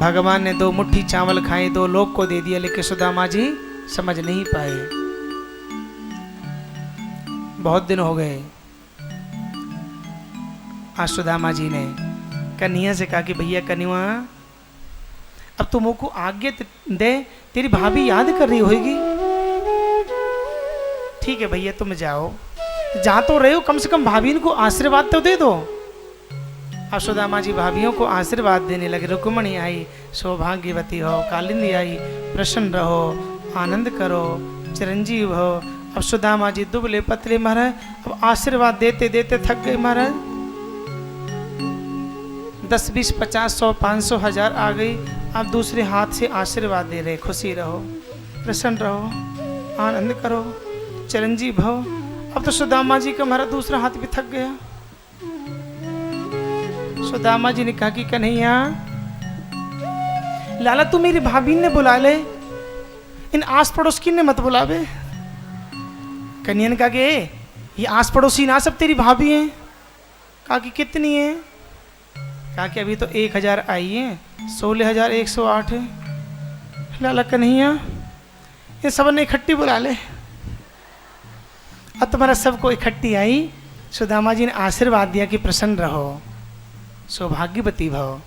भगवान ने 2 मुट्ठी चावल खाए, 2 लोग को दे दिया, लेकिन सुदामा जी समझ नहीं पाए। बहुत दिन हो गए। आज सुदामा जी ने कन्हैया से कहा कि भैया कन्हैया, अब तुम को आज्ञा दे, तेरी भाभी याद कर रही होगी। ठीक है भैया तुम जाओ, जा तो रहे हो, कम से कम भाभी को आशीर्वाद तो दे दो। अब सुदामा जी भाभियों को आशीर्वाद देने लगे। रुक्मणी आई, सौभाग्यवती हो, कालिंदी आई, प्रसन्न रहो, आनंद करो, चिरंजीव हो। अब सुदामा जी दुबले पतले महाराज, अब आशीर्वाद देते देते थक गए महाराज। 10, 20, 50, 100, 500, 1000 आ गई। अब दूसरे हाथ से आशीर्वाद दे रहे, खुशी रहो, प्रसन्न रहो, आनंद करो, चिरंजीव भव। अब तो सुदामा जी का हमारा दूसरा हाथ भी थक गया। सुदामा जी ने कहा कि कन्हैया, लाला तू मेरी भाभी ने बुला ले, इन आस पड़ोस की ने मत बुलावे। कन्हैया ने कहा कि ये आस पड़ोसी ना सब तेरी भाभी हैं। कहा कि कितनी है? कहा कि अभी तो 1000 आई है, 16108 है। लाला कन्हैया, ये सब ने इकट्ठी बुला ले। अब तुम्हारा सबको इकट्ठी आई। सुदामा जी ने आशीर्वाद दिया कि प्रसन्न रहो, सौभाग्यवती भव।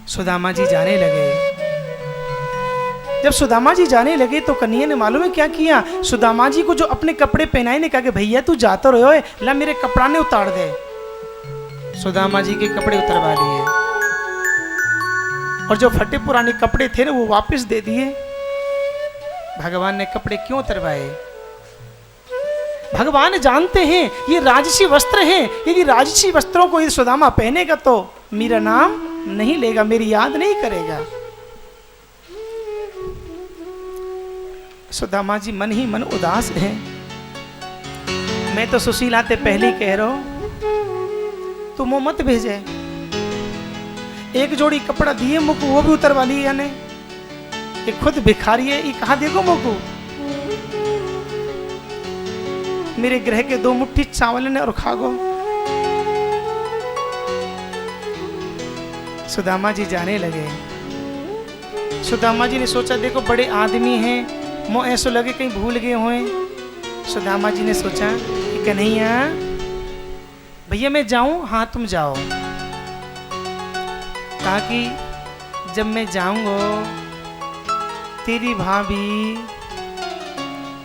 सुदामा जी जाने लगे। जब सुदामा जी जाने लगे तो कन्हैया ने मालूम है क्या किया? सुदामा जी को जो अपने कपड़े पहनाए ने कहा कि भैया तू जातो रहो, ला मेरे कपड़ा ने उतार दे। सुदामा जी के कपड़े उतरवा लिए और जो फटे पुराने कपड़े थे ना वो वापस दे दिए। भगवान ने कपड़े क्यों उतरवाए? भगवान जानते हैं ये राजसी वस्त्र हैं। यदि राजसी वस्त्रों को ये सुदामा पहनेगा तो मेरा नाम नहीं लेगा, मेरी याद नहीं करेगा। सुदामा जी मन ही मन उदास है। मैं तो सुशीला ते पहले ही कह रहा हूं तू मुंह मत भेजे। एक जोड़ी कपड़ा दिए मुझको, वो भी उतरवा लिए यानी। ये खुद भिखारी है, ये कहा देखो मुझको। मेरे ग्रह के 2 मुट्ठी चावल ने और खा गो। सुदामा जी जाने लगे। सुदामा जी ने सोचा देखो बड़े आदमी हैं, मो ऐसा लगे कहीं भूल गए हों। सुदामा जी ने सोचा कि कन्हैया भैया मैं जाऊं? हाँ तुम जाओ। कहा कि जब मैं जाऊंगा तेरी भाभी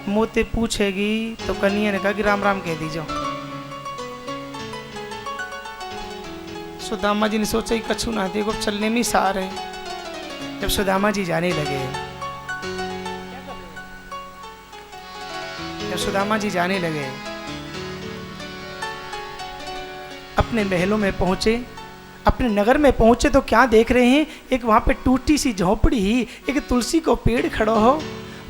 मोते पूछेगी तो कन्हैया ने कहा कि राम राम कह दीजो। सुदामा जी ने सोचा कि कछु ना देखो चलने में सार है। जब सुदामा जी जाने लगे, जब सुदामा जी जाने लगे, अपने महलों में पहुंचे, अपने नगर में पहुंचे तो क्या देख रहे हैं? एक वहां पे टूटी सी झोपड़ी, एक तुलसी को पेड़ खड़ा हो,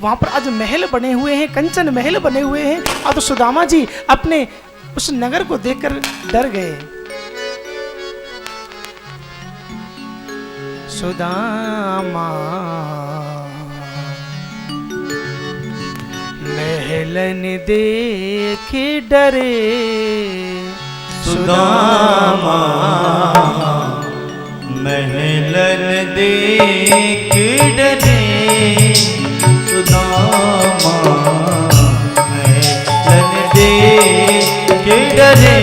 वहां पर आज महल बने हुए हैं, कंचन महल बने हुए हैं। और तो सुदामा जी अपने उस नगर को देखकर डर गए। सुदामा महलन देखे डरे,
सुदामा महलन देख डरे, सुदामा महलन देख डरे।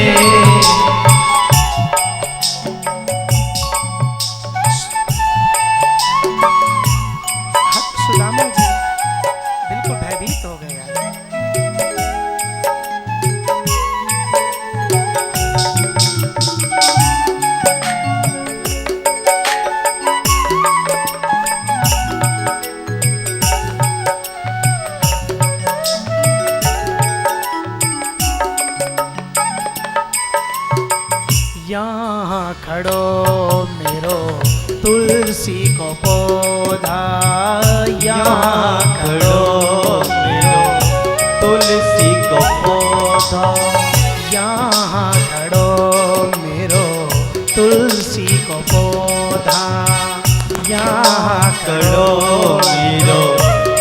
सुदामा जी बिल्कुल भयभीत हो गया। यहाँ खड़ो मेरो तुलसी को पौधा,
यहाँ खड़ो मेरो तुलसी को पौधा,
यहाँ खड़ो मेरो तुलसी को पौधा, यहाँ
खड़ो मेरो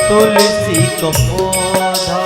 तुलसी को पौधा।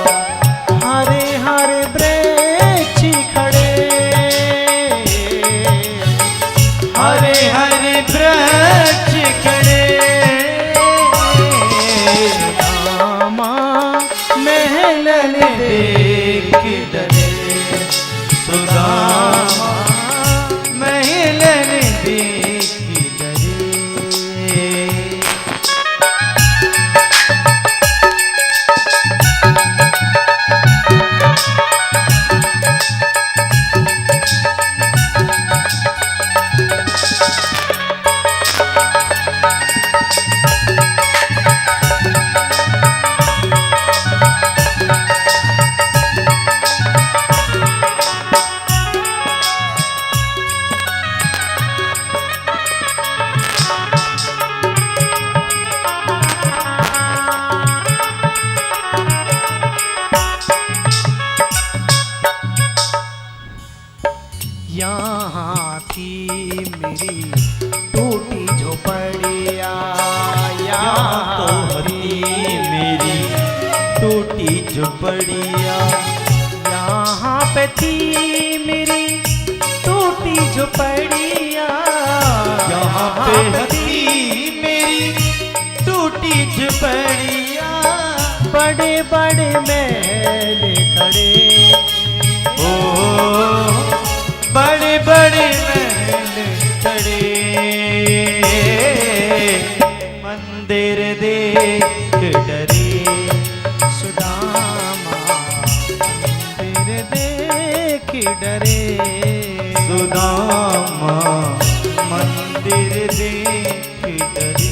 यहाँ थी मेरी टूटी झोपड़िया,
यहाँ तो थी मेरी टूटी झोपड़िया,
यहाँ पे थी मेरी टूटी झोपड़िया,
यहाँ पे थी मेरी टूटी झोपड़िया,
बड़े बड़े महल खड़े,
ओ बड़े बड़े महल खड़े, मंदिर देख डरे
सुदामा मंदिर देख डरे,
सुदामा मंदिर देख डरे।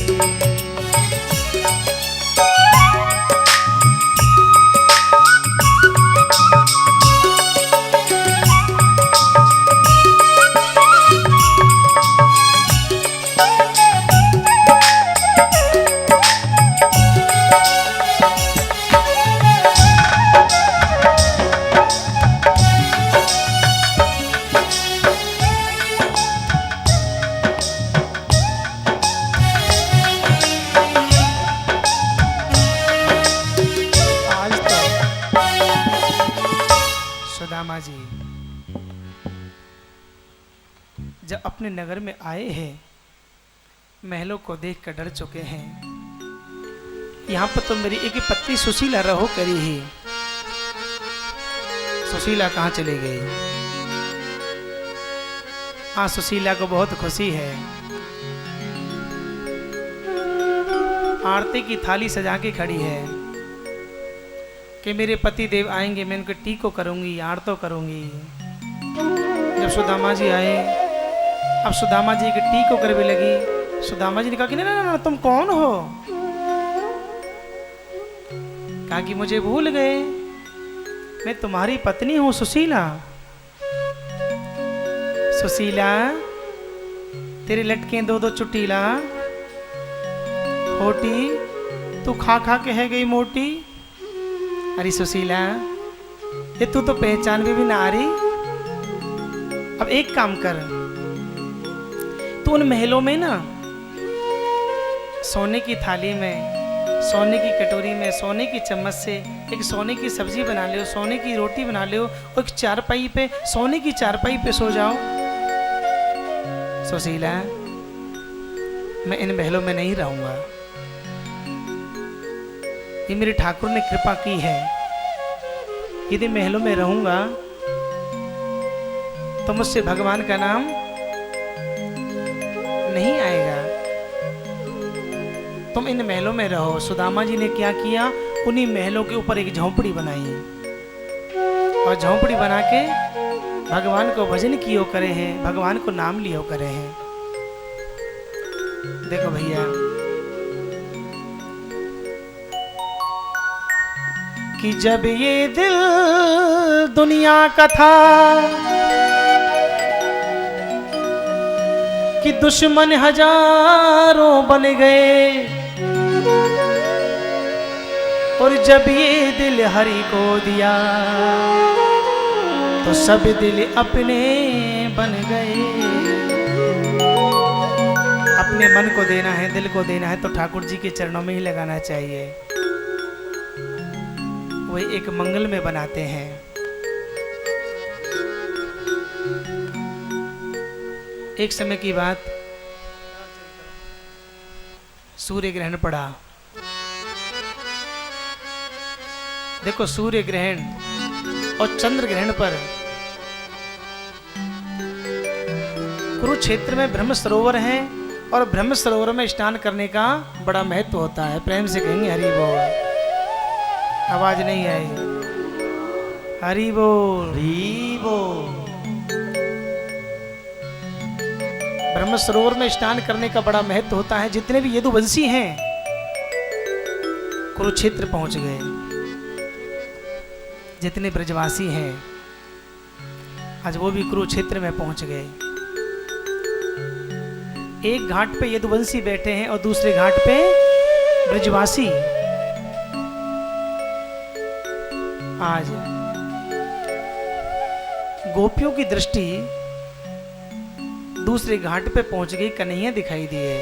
सुदामा जी जब अपने नगर में आए हैं, महलों को देख कर डर चुके हैं। यहाँ पर तो मेरी एक ही पत्नी सुशीला रहो करी ही, सुशीला कहाँ चली गई? हाँ, सुशीला को बहुत खुशी है, आरती की थाली सजा के खड़ी है कि मेरे पति देव आएंगे, मैं उनके टीको करूंगी, आरतो करूंगी। जब सुदामा जी आए, अब सुदामा जी के टीको करने लगी। सुदामा जी ने कहा कि ना ना तुम कौन हो? कहा कि मुझे भूल गए, मैं तुम्हारी पत्नी हूं सुशीला। सुशीला तेरे लटके दो दो चुटीला, होटी तू खा खा के है गई मोटी। अरे सुशीला, ये तू तो पहचान भी ना आ रही। अब एक काम कर, तू उन महलों में ना सोने की थाली में, सोने की कटोरी में, सोने की चम्मच से एक सोने की सब्जी बना लो, सोने की रोटी बना लो और एक चारपाई पे, सोने की चारपाई पे सो जाओ। सुशीला, मैं इन महलों में नहीं रहूंगा, ये मेरे ठाकुर ने कृपा की है। यदि महलों में रहूंगा तो मुझसे भगवान का नाम नहीं आएगा। तुम इन महलों में रहो। सुदामा जी ने क्या किया, उन्हीं महलों के ऊपर एक झोंपड़ी बनाई और झोंपड़ी बना के भगवान को भजन कियो करे हैं, भगवान को नाम लियो करे हैं। देखो भैया, कि जब ये दिल दुनिया का था कि दुश्मन हजारों बन गए, और जब ये दिल हरि को दिया तो सब दिल अपने बन गए। अपने मन को देना है, दिल को देना है तो ठाकुर जी के चरणों में ही लगाना चाहिए, वही एक मंगल में बनाते हैं। एक समय की बात, सूर्य ग्रहण पड़ा। देखो, सूर्य ग्रहण और चंद्र ग्रहण पर कुरुक्षेत्र में ब्रह्म सरोवर है और ब्रह्म सरोवर में स्नान करने का बड़ा महत्व होता है। प्रेम से कहेंगे हरि बोल। आवाज नहीं आई, हरि बोल
हरि बोल।
ब्रह्म सरोवर में स्नान करने का बड़ा महत्व होता है। जितने भी यदुवंशी हैं कुरुक्षेत्र पहुंच गए, जितने ब्रजवासी हैं आज वो भी कुरुक्षेत्र में पहुंच गए। एक घाट पे यदुवंशी बैठे हैं और दूसरे घाट पे ब्रजवासी। आज गोपियों की दृष्टि दूसरे घाट पे पहुंच गई, कन्हैया दिखाई दिए।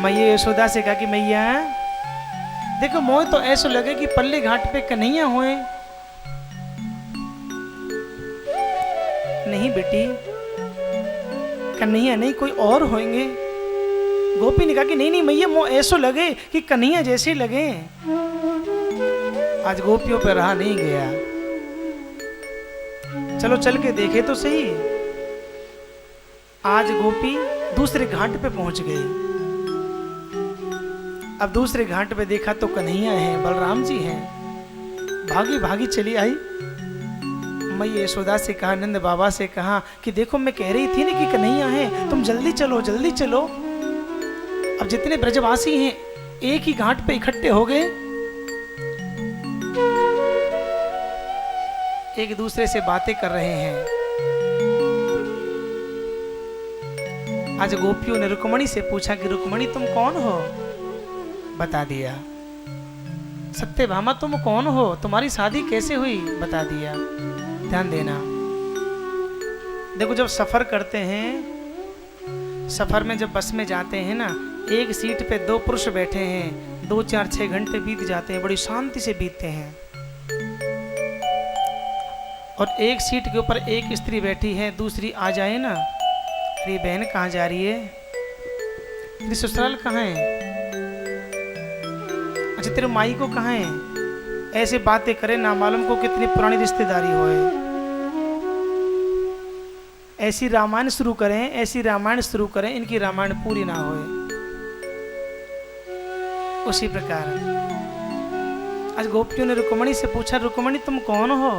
मैया यशोदा से कहा कि मैया देखो मोह तो ऐसा लगे कि पल्ले घाट पे कन्हैया हुए। नहीं बेटी, कन्हैया नहीं, कोई और होंगे। गोपी ने कहा कि नहीं नहीं मैया, मोह ऐसा लगे कि कन्हैया जैसे लगे। आज गोपियों पर रहा नहीं गया, चलो चल के देखे तो सही। आज गोपी दूसरे घाट पे पहुंच गई। अब दूसरे घाट पे देखा तो कन्हैया है, बलराम जी हैं। भागी भागी चली आई। मैं यशोदा से कहा, नंद बाबा से कहा कि देखो मैं कह रही थी ना कि कन्हैया है, तुम जल्दी चलो जल्दी चलो। अब जितने ब्रजवासी हैं एक ही घाट पे इकट्ठे हो गए, एक दूसरे से बातें कर रहे हैं। आज गोपियों ने रुक्मणी से पूछा कि रुक्मणी तुम कौन हो? बता दिया। सत्यभामा तुम कौन हो, तुम्हारी शादी कैसे हुई? बता दिया। ध्यान देना, देखो जब सफर करते हैं, सफर में जब बस में जाते हैं ना, एक सीट पे दो पुरुष बैठे हैं, 2 4 6 घंटे बीत जाते हैं, बड़ी शांति से बीतते हैं। और एक सीट के ऊपर एक स्त्री बैठी है, दूसरी आ जाए ना, अरे बहन कहाँ जा रही है, तेरी ससुराल कहाँ है, अच्छा तेरे माई को कहाँ है, ऐसे बातें करे ना मालूम को कितनी पुरानी रिश्तेदारी होए। ऐसी रामायण शुरू करें, ऐसी रामायण शुरू करें, इनकी रामायण पूरी ना होए। उसी प्रकार आज गोपियों ने रुक्मणी से पूछा, रुक्मणी तुम कौन हो?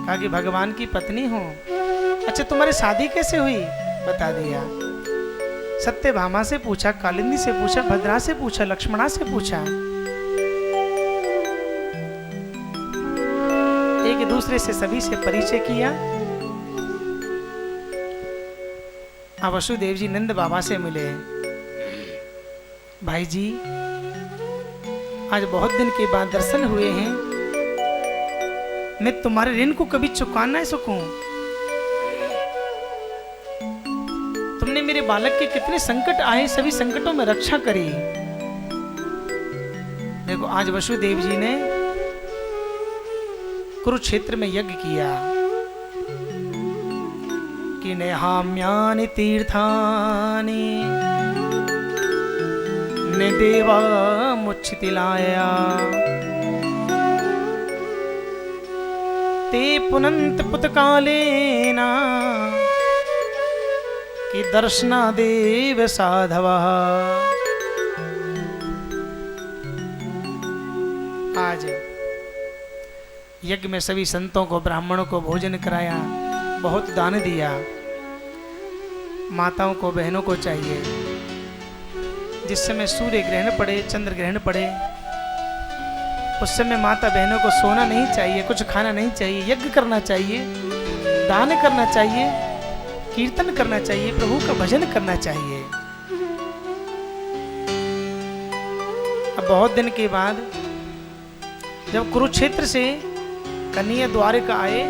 कहा कि भगवान की पत्नी हो। अच्छा तुम्हारी शादी कैसे हुई? बता दिया। सत्यभामा से पूछा, कालिंदी से पूछा, भद्रा से पूछा, लक्ष्मणा से पूछा। एक दूसरे से सभी से परिचय किया। अब वसुदेव जी नंद बाबा से मिले। भाई जी आज बहुत दिन के बाद दर्शन हुए हैं, मैं तुम्हारे ऋण को कभी चुका ना सकूं। तुमने मेरे बालक के कितने संकट आए, सभी संकटों में रक्षा करी। देखो आज वसुदेव जी ने कुरुक्षेत्र में यज्ञ किया कि नेहाम्यानि तीर्थानि ने देवा मुच्छितिलाया ते पुनंत पुतकालेना कि दर्शना देव साधवा। आज यज्ञ में सभी संतों को, ब्राह्मणों को भोजन कराया, बहुत दान दिया। माताओं को, बहनों को चाहिए जिस समय सूर्य ग्रहण पड़े, चंद्र ग्रहण पड़े, उस समय माता बहनों को सोना नहीं चाहिए, कुछ खाना नहीं चाहिए, यज्ञ करना चाहिए, दान करना चाहिए, कीर्तन करना चाहिए, प्रभु का भजन करना चाहिए। अब बहुत दिन के बाद जब कुरुक्षेत्र से कन्हैया द्वारका आए,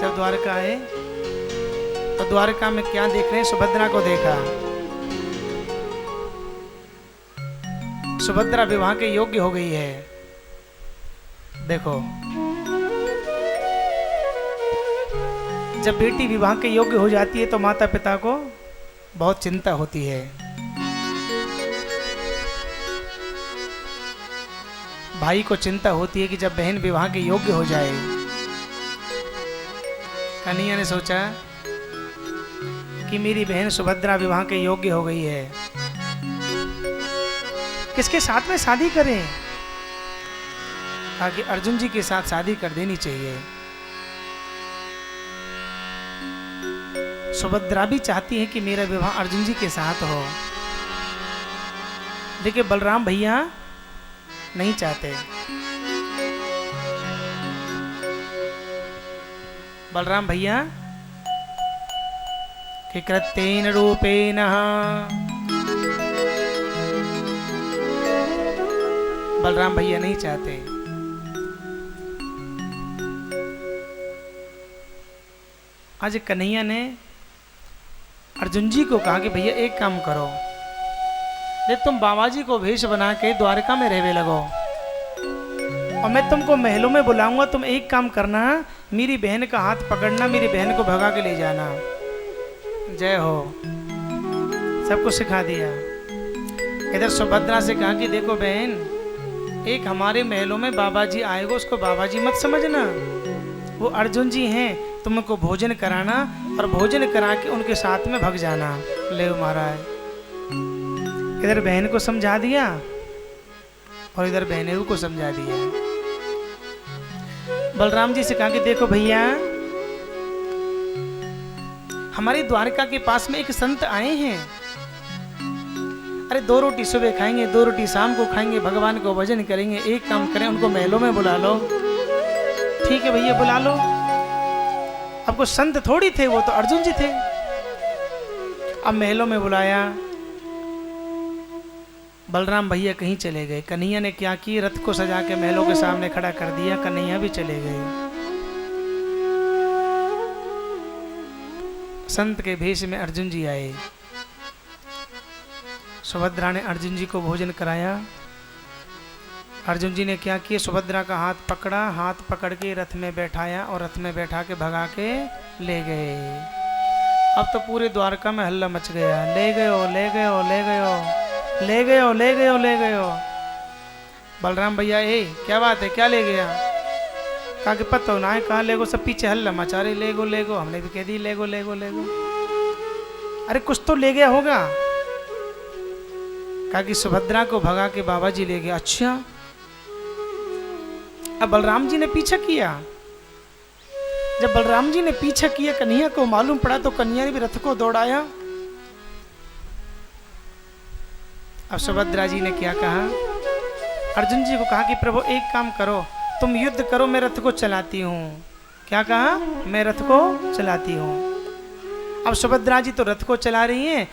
जब द्वारका आए तो द्वारका में क्या देख रहे हैं? सुभद्रा को देखा। सुभद्रा विवाह के योग्य हो गई है। देखो जब बेटी विवाह के योग्य हो जाती है तो माता पिता को बहुत चिंता होती है। भाई को चिंता होती है कि जब बहन विवाह के योग्य हो जाए। कन्हैया ने सोचा कि मेरी बहन सुभद्रा विवाह के योग्य हो गई है, किसके साथ में शादी करें? कहा कि अर्जुन जी के साथ शादी कर देनी चाहिए। सुभद्रा भी चाहती है कि मेरा विवाह अर्जुन जी के साथ हो, लेकिन बलराम भैया नहीं चाहते। बलराम भैया कि कृत्येन रूपेण, बलराम भैया नहीं चाहते। आज कन्हैया ने अर्जुन जी को कहा कि भैया एक काम करो, दे तुम बाबा जी को भेष बना के द्वारका में रहने लगो और मैं तुमको महलों में बुलाऊंगा। तुम एक काम करना, मेरी बहन का हाथ पकड़ना, मेरी बहन को भगा के ले जाना। जय हो, सबको सिखा दिया। इधर सुभद्रा से कहा कि देखो बहन, एक हमारे महलों में बाबा जी आएगा, उसको बाबा जी मत समझना, वो अर्जुन जी हैं। तुमको भोजन कराना और भोजन करा के उनके साथ में भग जाना। ले महाराज, इधर बहन को समझा दिया और इधर बहनेरू को समझा दिया। बलराम जी से कहा कि देखो भैया, हमारी द्वारका के पास में एक संत आए हैं। अरे 2 रोटी सुबह खाएंगे, 2 रोटी शाम को खाएंगे, भगवान को भजन करेंगे। एक काम करें, उनको महलों में बुला लो। ठीक है भैया, बुला लो। अब को संत थोड़ी थे, वो तो अर्जुन जी थे। अब महलों में बुलाया। बलराम भैया कहीं चले गए। कन्हैया ने क्या की, रथ को सजा के महलों के सामने खड़ा कर दिया। कन्हैया भी चले गए। संत के भेष में अर्जुन जी आए। सुभद्रा ने अर्जुन जी को भोजन कराया। अर्जुन जी ने क्या किया, सुभद्रा का हाथ पकड़ा, हाथ पकड़ के रथ में बैठाया और रथ में बैठा के भगा के ले गए। अब तो पूरे द्वारका में हल्ला मच गया। ले गयो, ले गयो, ले गयो, ले गयो, ले गयो, ले गयो। बलराम भैया, ए क्या बात है, क्या ले गया? कहा कि पता हो ना है कहाँ ले गो, सब पीछे हल्ला मचा रहे, ले गो ले गो। हमने भी कह दी ले गो ले गो ले गो। अरे कुछ तो ले गया होगा। कहा कि सुभद्रा को भगा के बाबा जी ले गए। अच्छा, अब बलराम जी ने पीछा किया। जब बलराम जी ने पीछा किया, कन्हैया को मालूम पड़ा तो कन्हैया ने भी रथ को दौड़ाया। अब सुभद्रा जी ने क्या कहा, अर्जुन जी को कहा कि प्रभु एक काम करो, तुम युद्ध करो, मैं रथ को चलाती हूँ। क्या कहा, मैं रथ को चलाती हूँ। अब सुभद्रा जी तो रथ को चला रही हैं,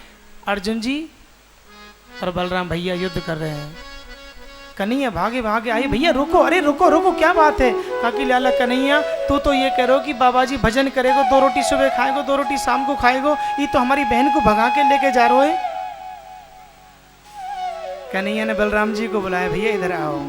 अर्जुन जी और बलराम भैया युद्ध कर रहे हैं। कन्हैया भागे भागे आई, भैया रुको, अरे रुको रुको, क्या बात है? कहा कि लाला कन्हैया, तू तो ये कह रहे हो कि बाबा जी भजन करेगो, 2 रोटी सुबह खाएगो, 2 रोटी शाम को खाएगो, ये तो हमारी बहन को भगा के लेके जा रहे हो। कन्हैया ने बलराम जी को बुलाया, भैया इधर आओ।